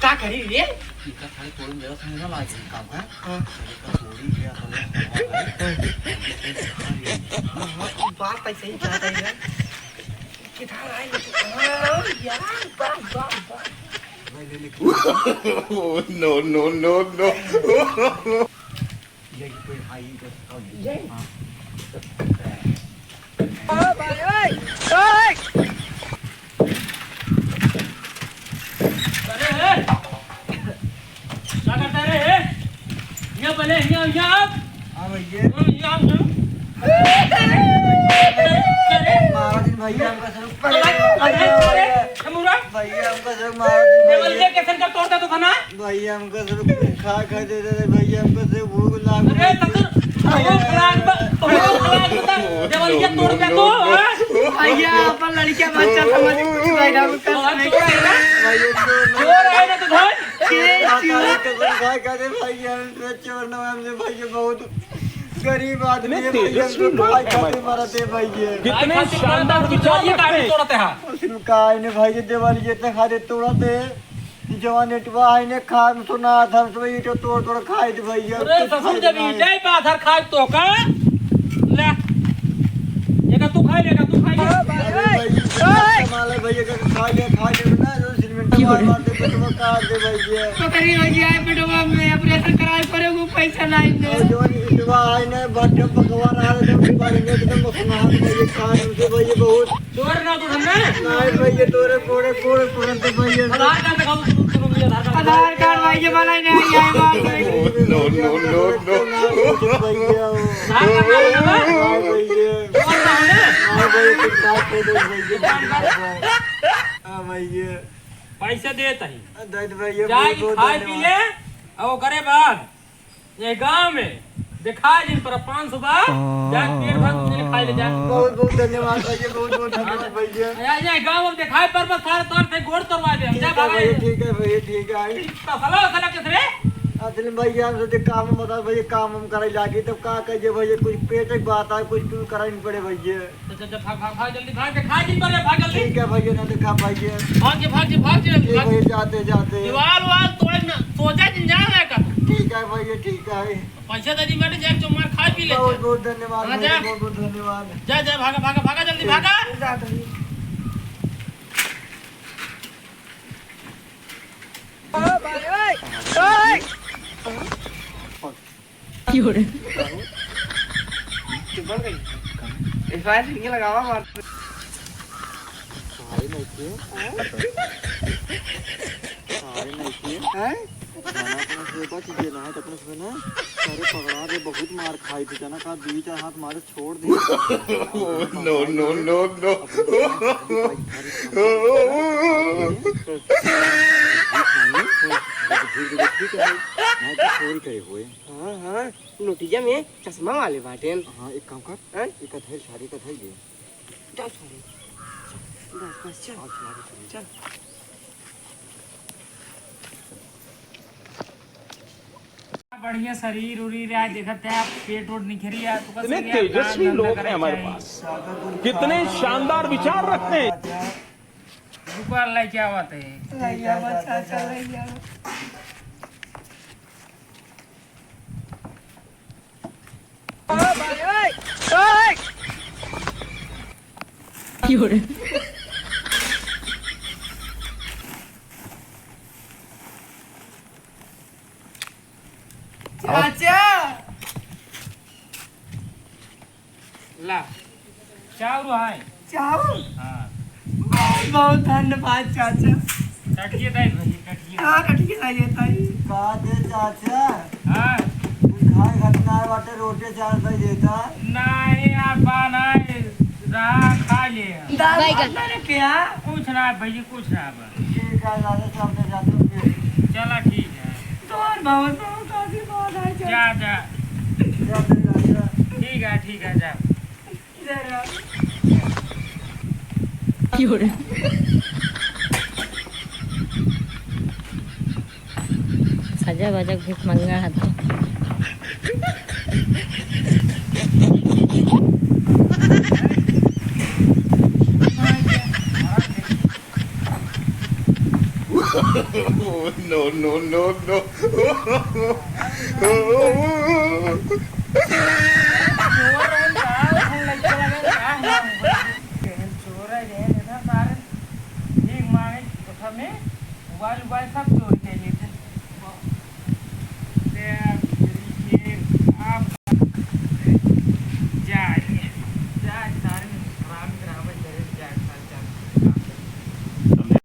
का करी रे इका खाली तोडून जरा सांगितलं लायचं काम का थोडी घे आता बात पैसे ही चाहता है किधर आए यार बाप बाप बाप No, no, no, no. ये कोई हाई का ये ओ भाई ओए ओए अरे क्या करता रे यहाँ पहले यहाँ हां भैया यहाँ महाराज भैया हमका सब भैया हमका सब महाराज कैसे का तोड़ता तो खाना भैया हमका सब खा खा दे दे भैया हमका सब भूख लाग अरे तक देवलिया तोड़ के तो भैया अपन लड़कियां बच्चा समझ कुछ बैठा कर नहीं करेगा चोर है ना तो धन खा खा दे भैया हम चोर न हमने भैया बहुत गरीब आदमी है भैया हमको खा दे मरते भैया कितने शानदार विचार ये काहे तोड़ते हैं उसनु काय ने भैया देवाली इतना खा दे तोड़ते जवान नेटवा है ने खा सुना था सब ये तोड़ तोड़ खाए दे भैया अरे ससुर जब जय पाथर खाए तो का ले ये का तू खाए माले भैया का खा ले ना जो सीमेंट मार दे पेटवा काट दे भैया तो करी भैया पेटवा में ऑपरेशन कराए पड़े को पैसा नहीं दे जवान नेटवा है ने बाटे पकवान आ रहे थे बारे में एकदम सुना भैया खाए उनसे भैया बहुत चोर ना तो धन नहीं भैया तोरे कोड़े तुरंत भैया आधार कार्ड भैया बनाई नहीं आई बात No, no, no, no. भैया भैया पैसे देता ही भैया जाए खाए पी ले और करे बाद ये गांव में दिखा जिन पर 500 बार जाए पेट भर खाए ले जा बहुत बहुत धन्यवाद भैया बहुत धन्यवाद भैया ये गांव में दिखाए पर बस सारे तौर से गोड़ तोड़वा दे हम जा भागा ठीक है भैया ठीक है सला किस रे असली भैया हम सोचे काम बता भैया काम हम करे लागे तब का कहिए भैया कुछ पेट की बात है कुछ क्यों करानी पड़े भैया अच्छा भाग जल्दी भाग के खा जिन पर भाग जल्दी ठीक है भैया ना देखा भैया भाग जल्दी भैया जाते जाते दीवार वाल तोड़ ना सोचा जिन जा है का ठीक है भैया ठीक है पैसा दे दी मैंने जाके चुमार खा पी ले बहुत बहुत धन्यवाद हाँ, जा। बहुत बहुत धन्यवाद जा भागा जल्दी भागा ओ भाई ओए ओए बन गई इस बार सिंगे लगावा मार सारे नहीं थे हैं खाना अपना सेवा कीजिए ना तो अपने सुना सारे पकड़ा दे बहुत मार खाई थी जाना कहा 2-4 हाथ मारे छोड़ दे No, no, no, no. चोरी करे हुए हां नोटिया में चश्मा वाले बाटेन हाँ एक काम कर हैं एक कथाई सारी कथाई दे जा छोड़े बस चल चल बढ़िया शरीर उरीर है देखते हैं पेट वोट निखरी है तो कितने तेजस्वी लोग हैं हमारे पास कितने शानदार विचार रखते हैं ऊपर लाई क्या बात है भैया बच्चा चल रही है ओ भाई ओए ओए चाचा ला चावल है चावल हाँ बहुत धन्यवाद चाचा कटिए दाई भाई कटिए हाँ कटिए आइए ताई बात है चाचा हाँ खाए घटना वाटे रोटी चार दे देता नहीं आपा नहीं रहा खा ले दाल मैंने क्या कुछ ना भाई कुछ ना बस ठीक है दादा सामने जाते हैं चला ठीक है तो बहुत बहुत आशीर्वाद है जा चाचा जाते राजा ठीक है जा जरा सजा बजा भूख मंगा था no, no, no, no. Mobile सब